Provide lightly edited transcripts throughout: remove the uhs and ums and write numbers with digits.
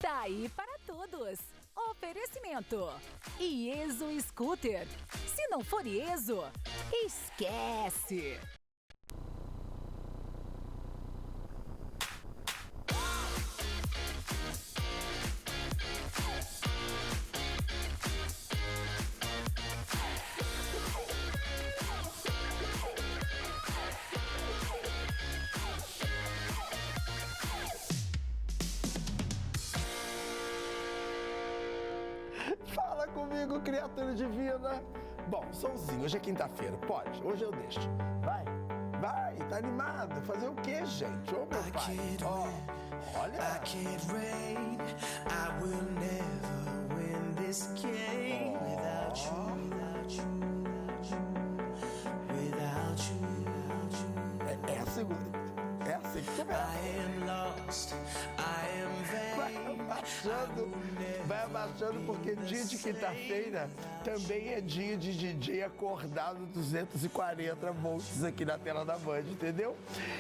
Tá aí para todos. Oferecimento. Ieso Scooter. Se não for Ieso, esquece. Fala comigo, criatura divina. Bom, Solzinho, hoje é quinta-feira, pode? Hoje eu deixo. Vai, tá animado? Fazer o quê, gente? Ô, meu pai, ó, olha. É a segunda. É assim que começa. Vai abaixando porque dia de quinta-feira também é dia de DJ acordado 240 volts aqui na tela da Band, entendeu?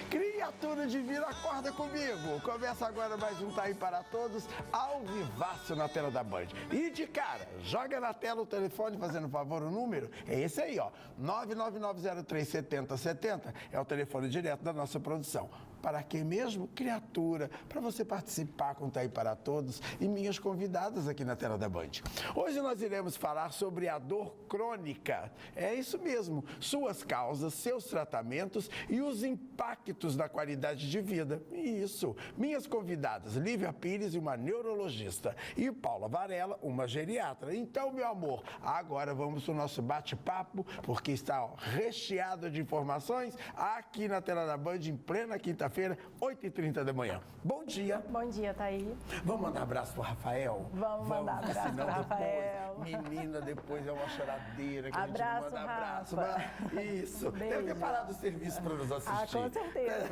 Criatura divina, acorda comigo! Começa agora mais um Tá Aí para Todos, ao vivaço na tela da Band. E de cara, joga na tela o telefone, fazendo favor, o número é esse aí, ó, 999037070, é o telefone direto da nossa produção. Para quem mesmo? Criatura, para você participar com Tá Aí para Todos e minhas convidadas aqui na tela da Band. Hoje nós iremos falar sobre a dor crônica. É isso mesmo, suas causas, seus tratamentos e os impactos na qualidade de vida. Isso, minhas convidadas, Lívia Pires, uma neurologista, e Paula Varela, uma geriatra. Então, meu amor, agora vamos para o nosso bate-papo, porque está recheado de informações aqui na tela da Band, em plena quinta-feira, 8h30 da manhã. Bom dia. Bom dia, Thaí. Vamos mandar abraço pro Rafael? Vamos mandar abraço pro Rafael. Menina, depois é uma choradeira que abraço, a gente manda abraço. Isso. Beijo. Deve ter parado o serviço para nos assistir. Com certeza.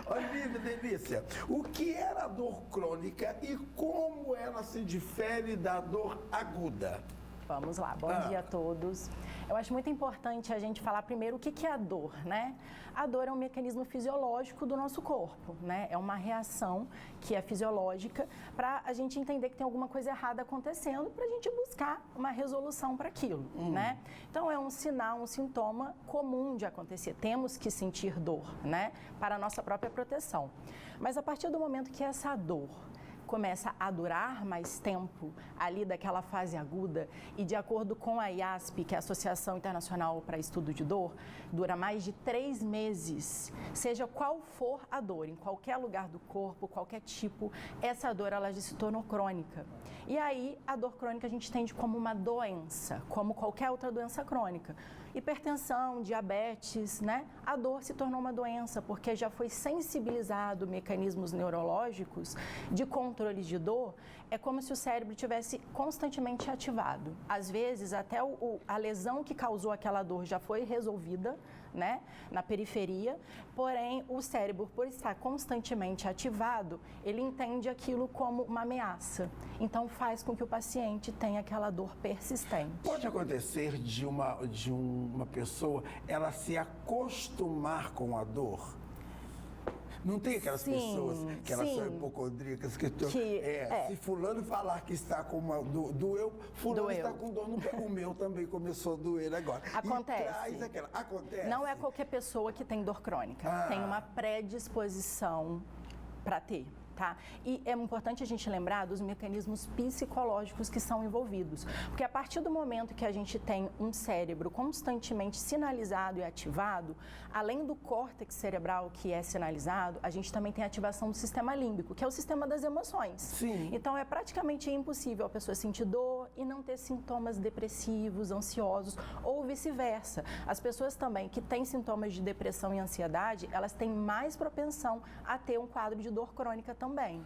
Olha, delícia. O que era a dor crônica e como ela se difere da dor aguda? Vamos lá, bom dia a todos. Eu acho muito importante a gente falar primeiro o que é a dor, né? A dor é um mecanismo fisiológico do nosso corpo, né? É uma reação que é fisiológica para a gente entender que tem alguma coisa errada acontecendo, para a gente buscar uma resolução para aquilo, né? Então é um sinal, um sintoma comum de acontecer. Temos que sentir dor, né? Para a nossa própria proteção. Mas a partir do momento que essa dor começa a durar mais tempo ali daquela fase aguda e de acordo com a IASP, que é a Associação Internacional para Estudo de Dor, dura mais de 3 meses, seja qual for a dor, em qualquer lugar do corpo, qualquer tipo, essa dor ela já se tornou crônica. E aí a dor crônica a gente entende como uma doença, como qualquer outra doença crônica. Hipertensão, diabetes, né? A dor se tornou uma doença porque já foi sensibilizado mecanismos neurológicos de controle de dor. É como se o cérebro tivesse constantemente ativado. Às vezes, até a lesão que causou aquela dor já foi resolvida, né, na periferia, porém, o cérebro, por estar constantemente ativado, ele entende aquilo como uma ameaça. Então, faz com que o paciente tenha aquela dor persistente. Pode acontecer de uma pessoa, ela se acostumar com a dor? Não tem aquelas pessoas que elas são hipocondríacas, se fulano falar que está com uma doeu, fulano está com dor no pé, o meu também começou a doer agora. Acontece. Acontece. Não é qualquer pessoa que tem dor crônica, tem uma predisposição para ter. Tá? E é importante a gente lembrar dos mecanismos psicológicos que são envolvidos, porque a partir do momento que a gente tem um cérebro constantemente sinalizado e ativado, além do córtex cerebral que é sinalizado, a gente também tem a ativação do sistema límbico, que é o sistema das emoções. Sim. Então é praticamente impossível a pessoa sentir dor e não ter sintomas depressivos, ansiosos ou vice-versa. As pessoas também que têm sintomas de depressão e ansiedade, elas têm mais propensão a ter um quadro de dor crônica também.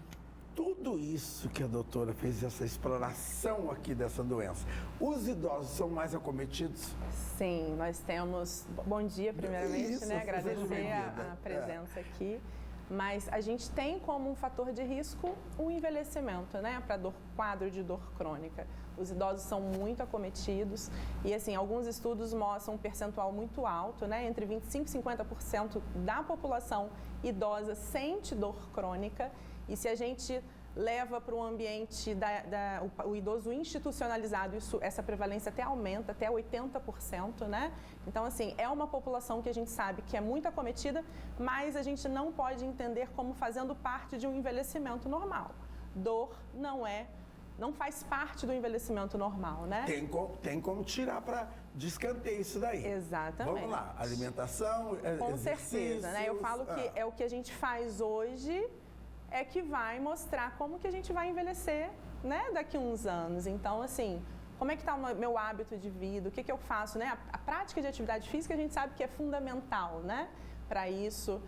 Tudo isso que a doutora fez, essa exploração aqui dessa doença, os idosos são mais acometidos? Sim, nós temos... Bom dia, primeiramente, Isso, né? Agradecer a presença aqui. Mas a gente tem como um fator de risco o envelhecimento, né? Para quadro de dor crônica. Os idosos são muito acometidos e, assim, alguns estudos mostram um percentual muito alto, né? Entre 25% e 50% da população idosa sente dor crônica. E se a gente leva para o ambiente o idoso institucionalizado, essa prevalência até aumenta, até 80%, né? Então, assim, é uma população que a gente sabe que é muito acometida, mas a gente não pode entender como fazendo parte de um envelhecimento normal. Dor não faz parte do envelhecimento normal, né? Tem como tirar para descanteio isso daí. Exatamente. Vamos lá, alimentação, com certeza, né? Eu falo que é o que a gente faz hoje é que vai mostrar como que a gente vai envelhecer, né, daqui a uns anos. Então, assim, como é que está o meu hábito de vida, o que eu faço, né? A prática de atividade física a gente sabe que é fundamental, né, para isso.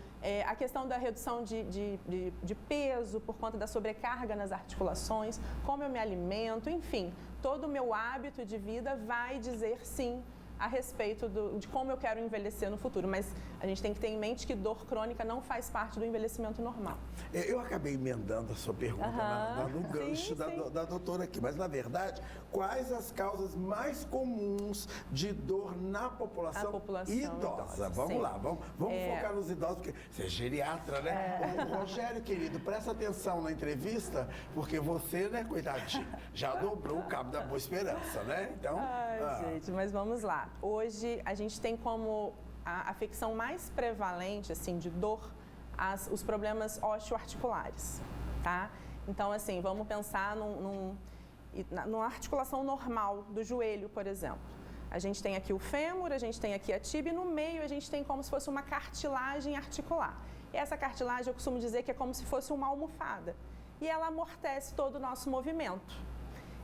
A questão da redução de peso por conta da sobrecarga nas articulações, como eu me alimento, enfim, todo o meu hábito de vida vai dizer sim a respeito de como eu quero envelhecer no futuro. Mas a gente tem que ter em mente que dor crônica não faz parte do envelhecimento normal. Eu acabei emendando a sua pergunta no gancho da doutora aqui. Mas, na verdade, quais as causas mais comuns de dor na população idosa? Vamos lá, vamos focar nos idosos, porque você é geriatra, né? O Rogério, querido, presta atenção na entrevista, porque você, né, coitadinho, já dobrou o cabo da Boa Esperança, né? Então, gente, mas vamos lá. Hoje, a gente tem como a afecção mais prevalente, assim, de dor, os problemas osteoarticulares, tá? Então, assim, vamos pensar numa articulação normal do joelho, por exemplo. A gente tem aqui o fêmur, a gente tem aqui a tíbia e no meio a gente tem como se fosse uma cartilagem articular. E essa cartilagem eu costumo dizer que é como se fosse uma almofada. E ela amortece todo o nosso movimento.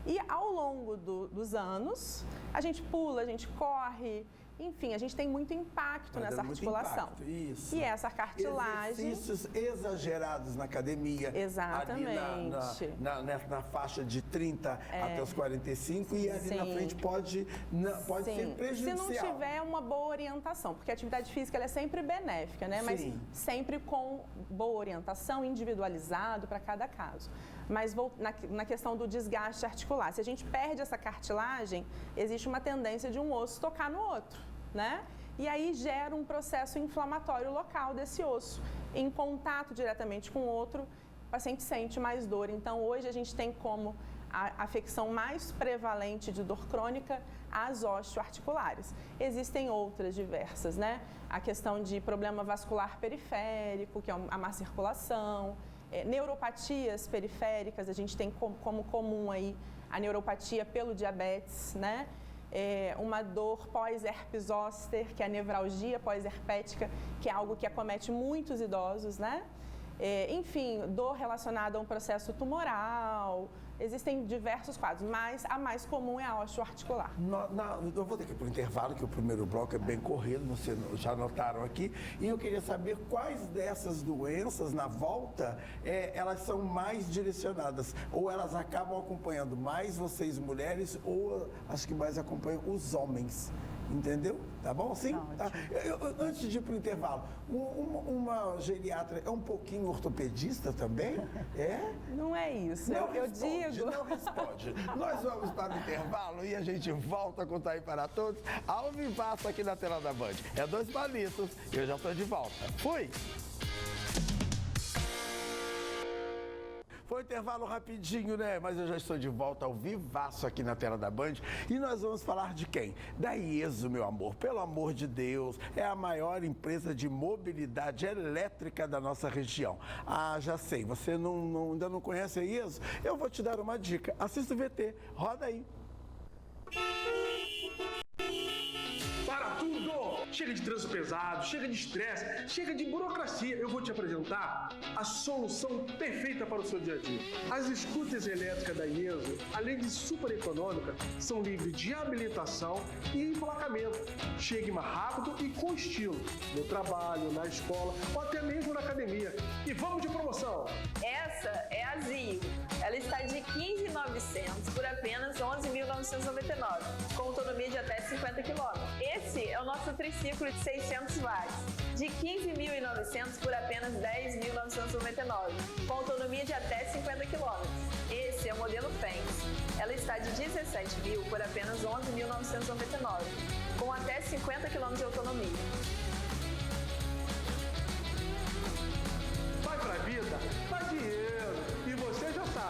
E ao longo dos anos, a gente pula, a gente corre, enfim, a gente tem muito impacto nessa articulação. Isso. E essa cartilagem... Exercícios exagerados na academia. Exatamente. Ali na faixa de 30 até os 45 e ali na frente pode ser prejudicial. Se não tiver uma boa orientação, porque a atividade física ela é sempre benéfica, né? Mas sempre com boa orientação, individualizado para cada caso. Mas na questão do desgaste articular, se a gente perde essa cartilagem, existe uma tendência de um osso tocar no outro, né? E aí gera um processo inflamatório local desse osso. Em contato diretamente com o outro, o paciente sente mais dor. Então, hoje a gente tem como a afecção mais prevalente de dor crônica as osteoarticulares. Existem outras diversas, né? A questão de problema vascular periférico, que é a má circulação. Neuropatias periféricas, a gente tem como comum aí a neuropatia pelo diabetes, né? Uma dor pós-herpes zoster, que é a nevralgia pós-herpética, que é algo que acomete muitos idosos, né? Enfim, dor relacionada a um processo tumoral. Existem diversos quadros, mas a mais comum é a osteoarticular. Eu vou ter que ir para o intervalo, que o primeiro bloco é bem corrido, vocês já notaram aqui. E eu queria saber quais dessas doenças, na volta, elas são mais direcionadas. Ou elas acabam acompanhando mais vocês, mulheres, ou as que mais acompanham os homens. Entendeu? Tá bom? Sim? Tá. Antes de ir para o intervalo, uma geriatra é um pouquinho ortopedista também? Não é isso. Não responde. Nós vamos para o intervalo e a gente volta com Tá Aí Para Todos, ao vivaço aqui na tela da Band. É 2 palitos e eu já estou de volta. Fui! Foi um intervalo rapidinho, né? Mas eu já estou de volta ao vivaço aqui na tela da Band. E nós vamos falar de quem? Da IESO, meu amor. Pelo amor de Deus, é a maior empresa de mobilidade elétrica da nossa região. Ah, já sei, você ainda não conhece a IESO? Eu vou te dar uma dica. Assista o VT. Roda aí. Para tudo! Chega de trânsito pesado, chega de estresse, chega de burocracia. Eu vou te apresentar a solução perfeita para o seu dia a dia. As scooters elétricas da IESO, além de super econômica, são livres de habilitação e emplacamento. Chegue mais rápido e com estilo, no trabalho, na escola ou até mesmo na academia. E vamos de promoção! Essa é a Zio. Ela está de R$ 15.900 por apenas R$ 11.999, com autonomia de até 50 km. Esse é o nosso triciclo de 600 watts, de R$ 15.900 por apenas R$ 10.999, com autonomia de até 50 km. Esse é o modelo Fenix. Ela está de R$ 17.000 por apenas R$ 11.999, com até 50 km de autonomia. Vai pra vida, vai dinheiro. E você já sabe.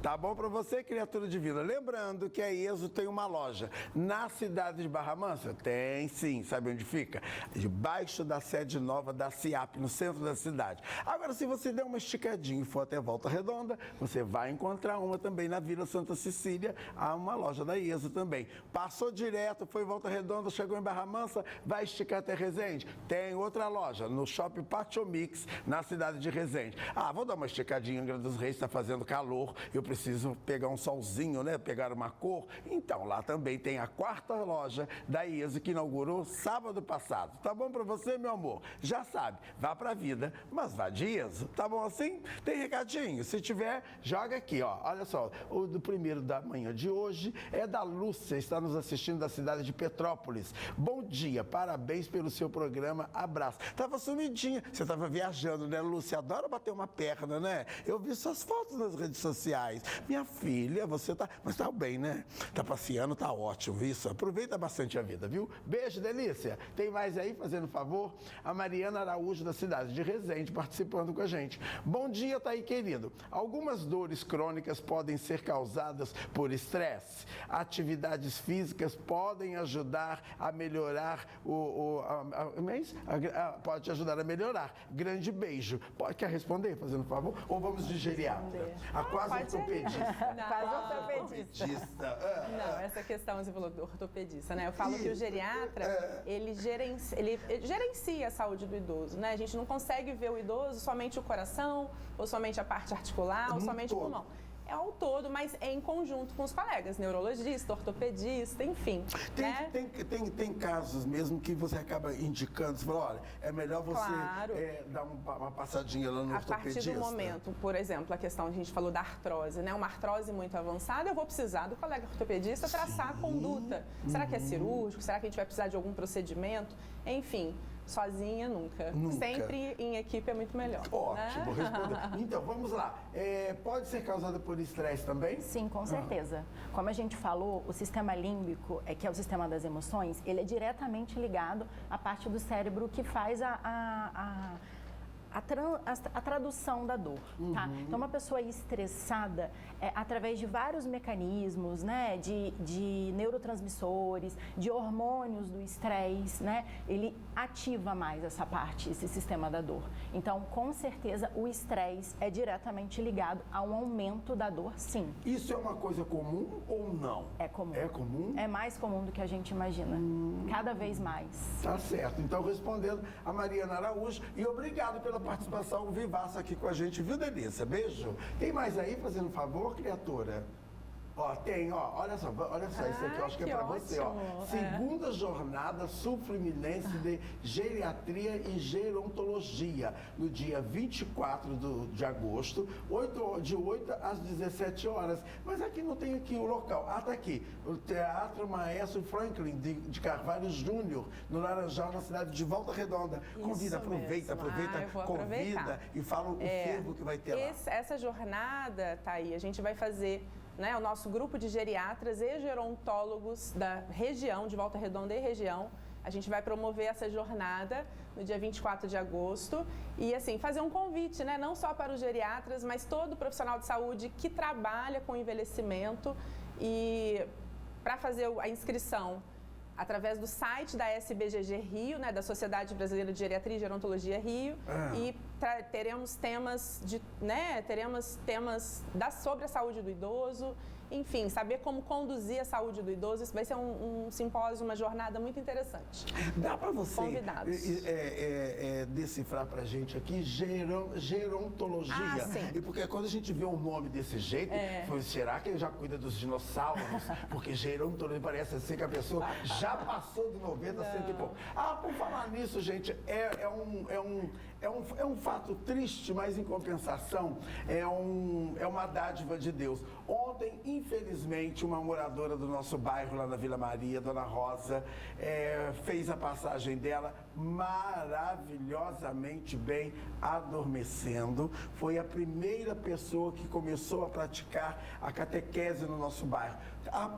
Tá bom para você, criatura divina? Lembrando que a IESO tem uma loja na cidade de Barra Mansa? Tem sim. Sabe onde fica? Debaixo da sede nova da CIAP, no centro da cidade. Agora, se você der uma esticadinha e for até Volta Redonda, você vai encontrar uma também na Vila Santa Cecília, há uma loja da IESO também. Passou direto, foi em Volta Redonda, chegou em Barra Mansa, vai esticar até Resende. Tem outra loja no Shopping Pátio Mix, na cidade de Resende. Ah, vou dar uma esticadinha em Angra dos Reis, está fazendo calor, eu preciso pegar um solzinho, né? Pegar uma cor. Então, lá também tem a 4ª loja da IESO, que inaugurou sábado passado. Tá bom para você, meu amor? Já sabe, vá pra vida, mas vá de IESO. Tá bom assim? Tem recadinho? Se tiver, joga aqui, ó. Olha só, o do primeiro da manhã de hoje é da Lúcia, está nos assistindo da cidade de Petrópolis. Bom dia, parabéns pelo seu programa, abraço. Tava sumidinha, você tava viajando, né, Lúcia? Adora bater uma perna, né? Eu vi suas fotos nas redes sociais. Minha filha, você tá... Mas tá bem, né? Tá passeando, tá ótimo, isso. Aproveita bastante a vida, viu? Beijo, delícia. Tem mais aí, fazendo favor? A Mariana Araújo, da cidade de Resende, participando com a gente. Bom dia, tá aí, querido. Algumas dores crônicas podem ser causadas por estresse. Atividades físicas podem ajudar a melhorar pode ajudar a melhorar. Grande beijo. Quer responder, fazendo favor? Ou vamos de geriatra? A quase ortopedista. Quase ortopedista. Não, essa questão, você falou do ortopedista, né? Eu falo que o geriatra, ele gerencia a saúde do idoso, né? A gente não consegue ver o idoso somente o coração, ou somente a parte articular, ou somente o pulmão. É ao todo, mas é em conjunto com os colegas, neurologista, ortopedista, enfim. Tem casos mesmo que você acaba indicando, você fala, olha, é melhor você dar uma passadinha lá no ortopedista. A partir do momento, por exemplo, a questão, a gente falou da artrose, né? Uma artrose muito avançada, eu vou precisar do colega ortopedista traçar a conduta. Será que é cirúrgico? Será que a gente vai precisar de algum procedimento? Enfim. Sozinha, nunca. Sempre em equipe é muito melhor. Ótimo, respondeu. Então, vamos lá. Pode ser causada por estresse também? Sim, com certeza. Como a gente falou, o sistema límbico, que é o sistema das emoções, ele é diretamente ligado à parte do cérebro que faz a tradução da dor, tá? Então, uma pessoa estressada, através de vários mecanismos, né, de neurotransmissores, de hormônios do estresse, né, ele ativa mais essa parte, esse sistema da dor. Então, com certeza, o estresse é diretamente ligado a um aumento da dor, sim. Isso é uma coisa comum ou não? É comum. É comum? É mais comum do que a gente imagina. Cada vez mais. Tá certo. Então, respondendo a Mariana Araújo, e obrigado pela participação vivaça aqui com a gente, viu, Delícia? Beijo. Tem mais aí, fazendo um favor, criatura? Ó, tem, ó, olha só, isso aqui eu acho que é pra você, ó. Segunda jornada sul-fluminense de geriatria e gerontologia, no dia 24 de agosto, de 8 às 17 horas. Mas aqui não tem aqui o local. Ah, tá aqui. O Teatro Maestro Franklin de Carvalho Júnior, no Laranjal, na cidade de Volta Redonda. Convida, aproveita, convida e fala o fervo que vai ter lá. Essa jornada, tá aí, a gente vai fazer, né, o nosso grupo de geriatras e gerontólogos da região, de Volta Redonda e região. A gente vai promover essa jornada no dia 24 de agosto e, assim, fazer um convite, né, não só para os geriatras, mas todo profissional de saúde que trabalha com envelhecimento, e para fazer a inscrição através do site da SBGG Rio, né, da Sociedade Brasileira de Geriatria e Gerontologia Rio, e teremos temas sobre a saúde do idoso, enfim, saber como conduzir a saúde do idoso. Isso vai ser um simpósio, uma jornada muito interessante. Dá para você convidados. Decifrar para a gente aqui gerontologia? Ah, sim. E porque quando a gente vê um nome desse jeito, será que ele já cuida dos dinossauros? Porque gerontologia parece assim que a pessoa já passou de 90, 100 e pouco. Ah, por falar nisso, gente, é um fato triste, mas em compensação é uma dádiva de Deus. Ontem, infelizmente, uma moradora do nosso bairro lá na Vila Maria, Dona Rosa, fez a passagem dela maravilhosamente bem, adormecendo. Foi a primeira pessoa que começou a praticar a catequese no nosso bairro.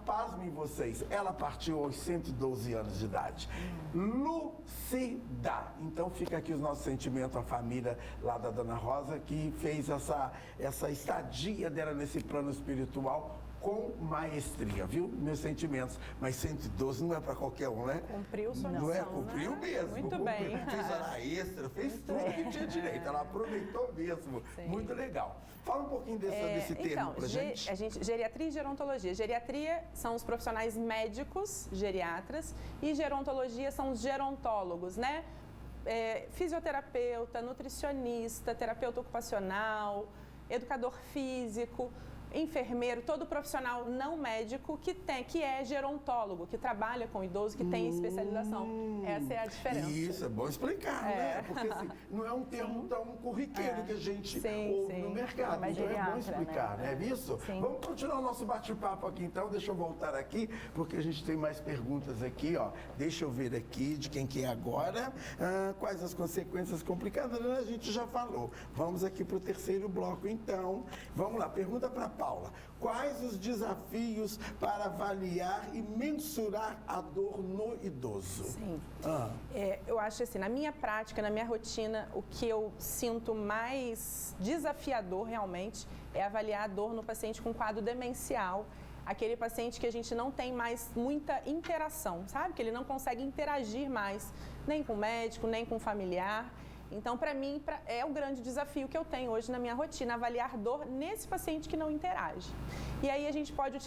Pasmem vocês, ela partiu aos 112 anos de idade. Lúcida. Então fica aqui os nossos sentimentos à família lá da Dona Rosa, que fez essa estadia dela nesse plano espiritual com maestria, viu? Meus sentimentos. Mas 112 não é para qualquer um, né? Cumpriu sua missão, não é? Cumpriu mesmo. Muito bem. Fez hora extra, fez tudo que tinha direito. Ela aproveitou mesmo. Sim. Muito legal. Fala um pouquinho desse termo pra gente. Geriatria e gerontologia. Geriatria são os profissionais médicos, geriatras, e gerontologia são os gerontólogos, né? Fisioterapeuta, nutricionista, terapeuta ocupacional, educador físico, enfermeiro, todo profissional não médico que é gerontólogo, que trabalha com idoso, que tem especialização. Essa é a diferença. Isso, é bom explicar, né? Porque assim, não é um termo tão corriqueiro que a gente ouve no mercado. Mas então é bom explicar, né? Isso? Sim. Vamos continuar o nosso bate-papo aqui então. Deixa eu voltar aqui, porque a gente tem mais perguntas aqui, ó. Deixa eu ver aqui de quem que é agora. Quais as consequências complicadas? A gente já falou. Vamos aqui para o terceiro bloco, então. Vamos lá, pergunta para Paula, quais os desafios para avaliar e mensurar a dor no idoso? Sim. Eu acho assim, na minha prática, na minha rotina, o que eu sinto mais desafiador realmente é avaliar a dor no paciente com quadro demencial, aquele paciente que a gente não tem mais muita interação, sabe? Que ele não consegue interagir mais, nem com o médico, nem com o familiar. Então, para mim, é o grande desafio que eu tenho hoje na minha rotina, avaliar dor nesse paciente que não interage. E aí a gente pode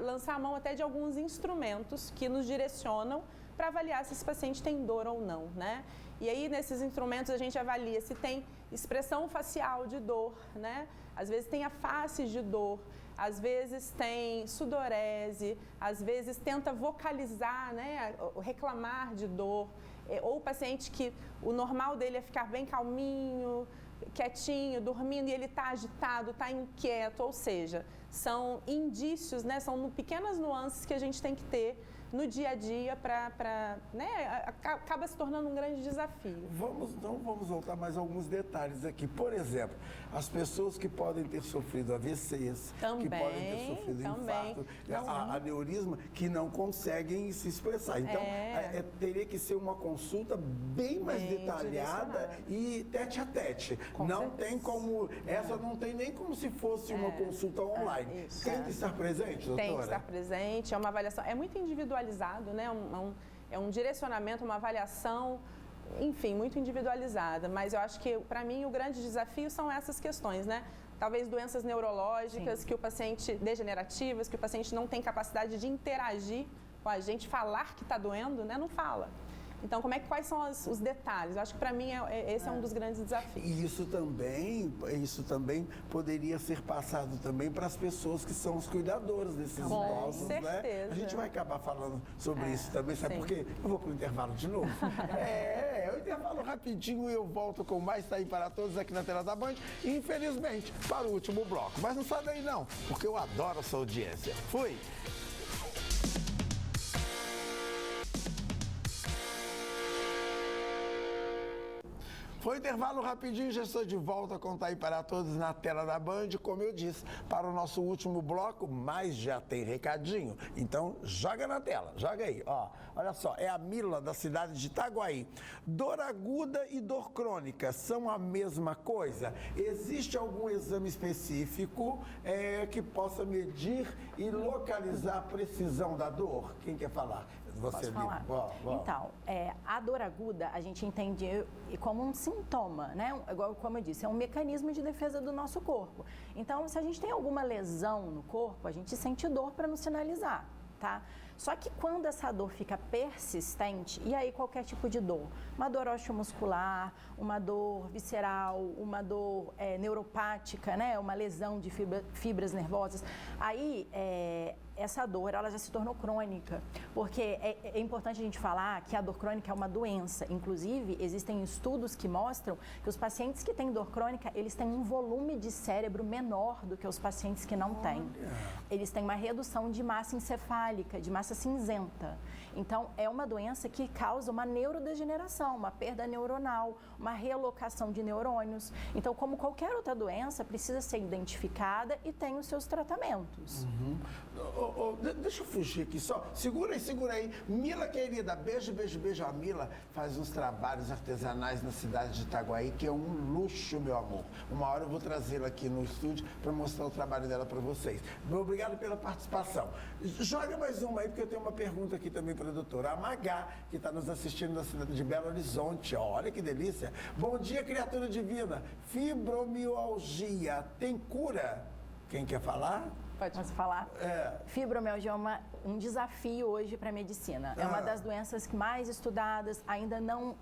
lançar a mão até de alguns instrumentos que nos direcionam para avaliar se esse paciente tem dor ou não, né? E aí, nesses instrumentos, a gente avalia se tem expressão facial de dor, né? Às vezes tem a face de dor, às vezes tem sudorese, às vezes tenta vocalizar, né? Reclamar de dor. Ou o paciente que o normal dele é ficar bem calminho, quietinho, dormindo, e ele está agitado, está inquieto, ou seja, são indícios, né? São pequenas nuances que a gente tem que ter no dia a dia né? Acaba se tornando um grande desafio. Vamos voltar mais alguns detalhes aqui. Por exemplo, as pessoas que podem ter sofrido AVCs, que podem ter sofrido infarto, aneurisma, que não conseguem se expressar. Então, teria que ser uma consulta bem mais detalhada e tete a tete. Não tem como, essa não tem nem como se fosse uma consulta online. Tem que estar presente, doutora? Tem que estar presente, é uma avaliação, é muito individualizado, né? É um direcionamento, uma avaliação, enfim, muito individualizada. Mas eu acho que, para mim, o grande desafio são essas questões, né? Talvez doenças neurológicas, que o paciente, degenerativas, que o paciente não tem capacidade de interagir com a gente, falar que está doendo, né? Não fala. Então, quais são os detalhes? Eu acho que, para mim, esse é um dos grandes desafios. E isso também poderia ser passado também para as pessoas que são os cuidadores desses idosos, né? A gente vai acabar falando sobre isso também, sabe por quê? Eu vou para o intervalo de novo. O intervalo rapidinho e eu volto com mais Tá Aí para Todos aqui na tela da Band. E, infelizmente, para o último bloco. Mas não sai daí não, porque eu adoro a sua audiência. Fui! Foi intervalo rapidinho, já estou de volta com Tá Aí para Todos na tela da Band, como eu disse, para o nosso último bloco, mas já tem recadinho, então joga na tela, joga aí, ó, olha só, é a Mila da cidade de Itaguaí. Dor aguda e dor crônica são a mesma coisa? Existe algum exame específico que possa medir e localizar a precisão da dor? Quem quer falar? Posso falar? Então, a dor aguda a gente entende como um sintoma, né? Igual como eu disse, é um mecanismo de defesa do nosso corpo. Então, se a gente tem alguma lesão no corpo, a gente sente dor para nos sinalizar, tá? Só que quando essa dor fica persistente, e aí qualquer tipo de dor, uma dor osteomuscular, uma dor visceral, uma dor neuropática, né? Uma lesão de fibras nervosas, aí essa dor ela já se tornou crônica, porque é importante a gente falar que a dor crônica é uma doença. Inclusive, existem estudos que mostram que os pacientes que têm dor crônica, eles têm um volume de cérebro menor do que os pacientes que não têm. Eles têm uma redução de massa encefálica, de massa massa cinzenta. Então, é uma doença que causa uma neurodegeneração, uma perda neuronal, uma realocação de neurônios. Então, como qualquer outra doença, precisa ser identificada e tem os seus tratamentos. Deixa eu fugir aqui só. Segura aí. Mila, querida, beijo. A Mila faz uns trabalhos artesanais na cidade de Itaguaí, que é um luxo, meu amor. Uma hora eu vou trazê-la aqui no estúdio para mostrar o trabalho dela para vocês. Obrigado pela participação. Joga mais uma aí, porque eu tenho uma pergunta aqui também para a doutora. A Magá, que está nos assistindo da cidade de Belo Horizonte. Olha que delícia. Bom dia, criatura divina. Fibromialgia tem cura? Quem quer falar? Posso falar? Fibromialgia é um desafio hoje para a medicina. É uma das doenças mais estudadas, ainda não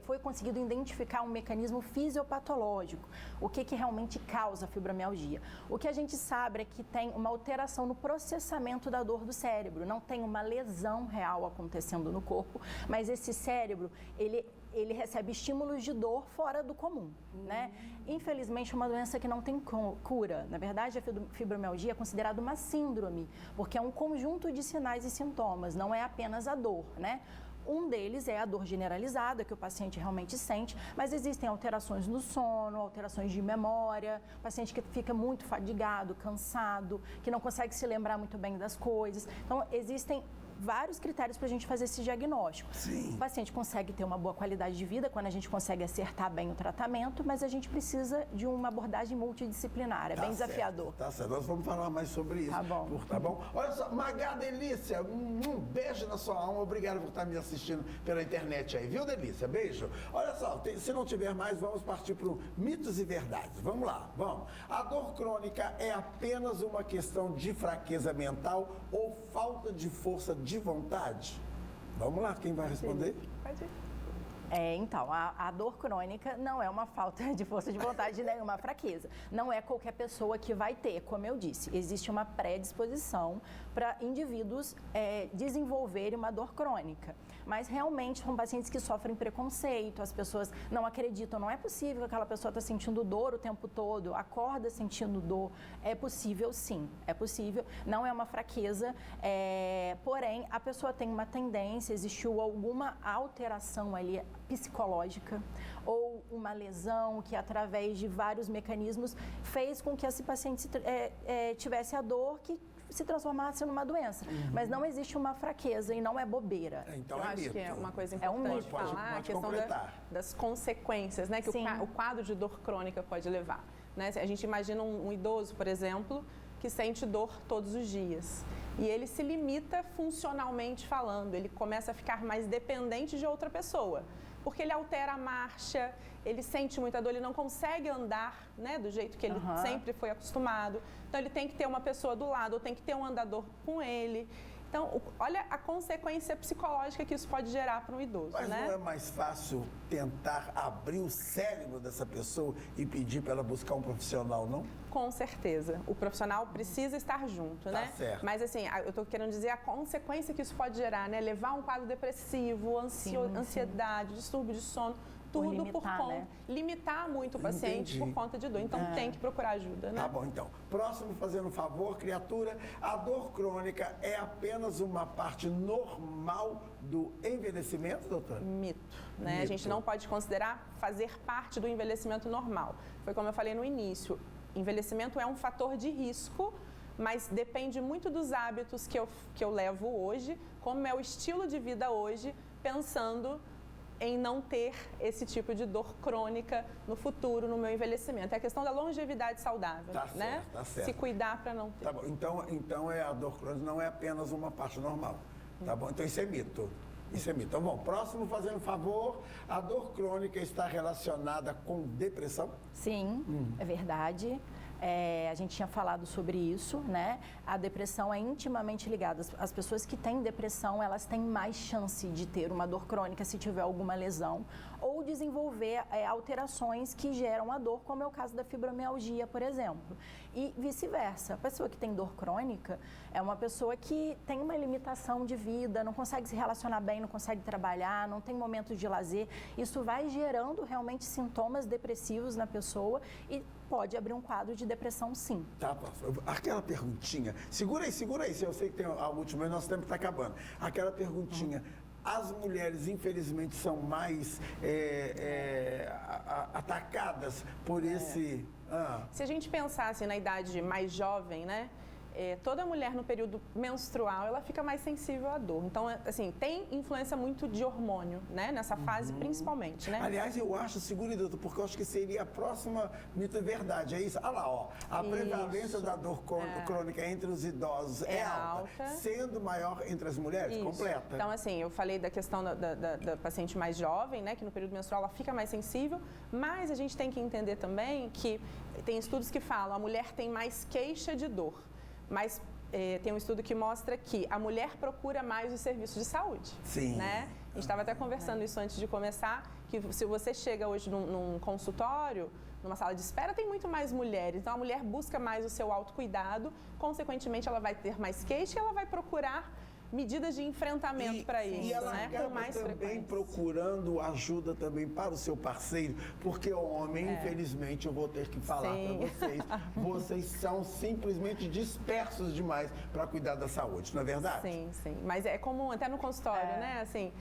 foi conseguido identificar um mecanismo fisiopatológico. O que realmente causa a fibromialgia? O que a gente sabe é que tem uma alteração no processamento da dor do cérebro. Não tem uma lesão real acontecendo no corpo, mas esse cérebro, ele recebe estímulos de dor fora do comum, né? Infelizmente, é uma doença que não tem cura. Na verdade, a fibromialgia é considerada uma síndrome, porque é um conjunto de sinais e sintomas, não é apenas a dor, né? Um deles é a dor generalizada, que o paciente realmente sente, mas existem alterações no sono, alterações de memória, paciente que fica muito fadigado, cansado, que não consegue se lembrar muito bem das coisas. Então, existem vários critérios para a gente fazer esse diagnóstico. Sim. O paciente consegue ter uma boa qualidade de vida quando a gente consegue acertar bem o tratamento, mas a gente precisa de uma abordagem multidisciplinar, é bem desafiador. Tá certo, nós vamos falar mais sobre isso. Tá bom. Tá bom? Olha só, Magá Delícia, um beijo na sua alma, obrigado por estar me assistindo pela internet aí, viu, Delícia? Beijo. Olha só, se não tiver mais, vamos partir para o mitos e verdades. Vamos lá, vamos. A dor crônica é apenas uma questão de fraqueza mental ou falta de força de vontade? Vamos lá, quem vai responder? Pode ir. Então, a dor crônica não é uma falta de força de vontade nem uma fraqueza. Não é qualquer pessoa que vai ter, como eu disse. Existe uma predisposição para indivíduos desenvolverem uma dor crônica. Mas realmente são pacientes que sofrem preconceito, as pessoas não acreditam, não é possível que aquela pessoa está sentindo dor o tempo todo, acorda sentindo dor. É possível sim, é possível, não é uma fraqueza, porém a pessoa tem uma tendência, existiu alguma alteração ali psicológica ou uma lesão que através de vários mecanismos fez com que esse paciente tivesse a dor que se transformasse numa doença. Mas não existe uma fraqueza e não é bobeira. Então eu acho mito. que é uma coisa importante falar, a questão das consequências, né, que o quadro de dor crônica pode levar. Né? A gente imagina um idoso, por exemplo, que sente dor todos os dias. E ele se limita funcionalmente falando, ele começa a ficar mais dependente de outra pessoa. Porque ele altera a marcha, ele sente muita dor, ele não consegue andar, né, do jeito que ele sempre foi acostumado. Então, ele tem que ter uma pessoa do lado, ou tem que ter um andador com ele. Então, olha a consequência psicológica que isso pode gerar para um idoso, Mas né? não é mais fácil tentar abrir o cérebro dessa pessoa e pedir para ela buscar um profissional, não? Com certeza. O profissional precisa estar junto, né? Certo. Mas, assim, eu estou querendo dizer a consequência que isso pode gerar, né? Levar um quadro depressivo, ansiedade, distúrbio de sono, tudo limitar muito o paciente por conta de dor. Então, tem que procurar ajuda, né? Tá bom, então. Próximo, fazendo um favor, criatura, a dor crônica é apenas uma parte normal do envelhecimento, doutora? Mito, né? Mito. A gente não pode considerar fazer parte do envelhecimento normal. Foi como eu falei no início, envelhecimento é um fator de risco, mas depende muito dos hábitos que eu levo hoje, como é o estilo de vida hoje, pensando em não ter esse tipo de dor crônica no futuro, no meu envelhecimento. É a questão da longevidade saudável, né? Tá certo. Se cuidar para não ter. Tá bom, então a dor crônica não é apenas uma parte normal, tá bom? Então isso é mito. Isso é mito. Então, bom, próximo, fazendo um favor, a dor crônica está relacionada com depressão? Sim, é verdade. A gente tinha falado sobre isso, né? A depressão é intimamente ligada. As pessoas que têm depressão, elas têm mais chance de ter uma dor crônica se tiver alguma lesão ou desenvolver alterações que geram a dor, como é o caso da fibromialgia, por exemplo. E vice-versa. A pessoa que tem dor crônica é uma pessoa que tem uma limitação de vida, não consegue se relacionar bem, não consegue trabalhar, não tem momentos de lazer. Isso vai gerando realmente sintomas depressivos na pessoa e pode abrir um quadro de depressão, sim. Tá, aquela perguntinha, segura aí, eu sei que tem a última, mas nosso tempo está acabando. Aquela perguntinha, as mulheres, infelizmente, são mais atacadas por esse... Se a gente pensasse na idade mais jovem, né? Toda mulher no período menstrual, ela fica mais sensível à dor. Então, assim, tem influência muito de hormônio, né? Nessa fase, principalmente, né? Aliás, eu acho, segura, doutor, porque eu acho que seria a próxima mito e verdade, é isso? Olha lá, ó, a prevalência da dor crônica entre os idosos é alta, sendo maior entre as mulheres, completa. Então, assim, eu falei da questão da paciente mais jovem, né? Que no período menstrual ela fica mais sensível, mas a gente tem que entender também que tem estudos que falam a mulher tem mais queixa de dor. Mas tem um estudo que mostra que a mulher procura mais os serviços de saúde. Sim. Né? A gente estava até conversando isso antes de começar, que se você chega hoje num consultório, numa sala de espera, tem muito mais mulheres. Então, a mulher busca mais o seu autocuidado, consequentemente, ela vai ter mais queixa e ela vai procurar medidas de enfrentamento para isso, e ela né? acaba também procurando ajuda também para o seu parceiro, porque homem, infelizmente, eu vou ter que falar para vocês são simplesmente dispersos demais para cuidar da saúde, não é verdade? Sim, sim. Mas é comum, até no consultório, né? Assim,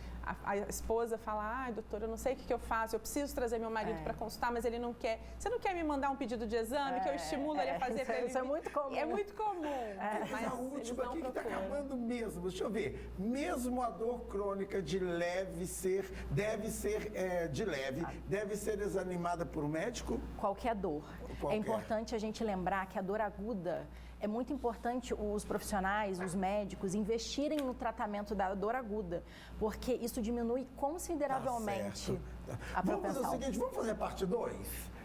a esposa fala, ai, doutora, eu não sei o que eu faço, eu preciso trazer meu marido para consultar, mas ele não quer. Você não quer me mandar um pedido de exame que eu estimulo ele a fazer para ele? Isso é muito comum. É muito comum. Mas a última aqui que está acabando mesmo. Deixa eu ver. Mesmo a dor crônica deve ser examinada por um médico? Qualquer dor. É importante a gente lembrar que a dor aguda, é muito importante os profissionais, os médicos, investirem no tratamento da dor aguda, porque isso diminui consideravelmente a propensão. Vamos fazer o seguinte, vamos fazer parte 2?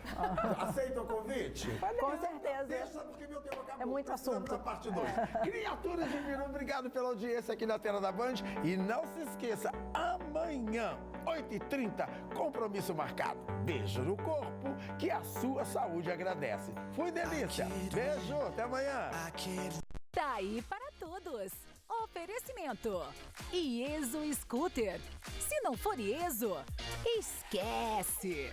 Aceita o convite? Com certeza. Deixa, porque meu tempo acabou. É muito assunto. Da parte 2. Criaturas divinas, obrigado pela audiência aqui na tela da Band. E não se esqueça, amanhã, 8h30, compromisso marcado. Beijo no corpo, que a sua saúde agradece. Fui delícia. Beijo, até amanhã. Tá aí para todos. Oferecimento. Ieso Scooter. Se não for Ieso, esquece.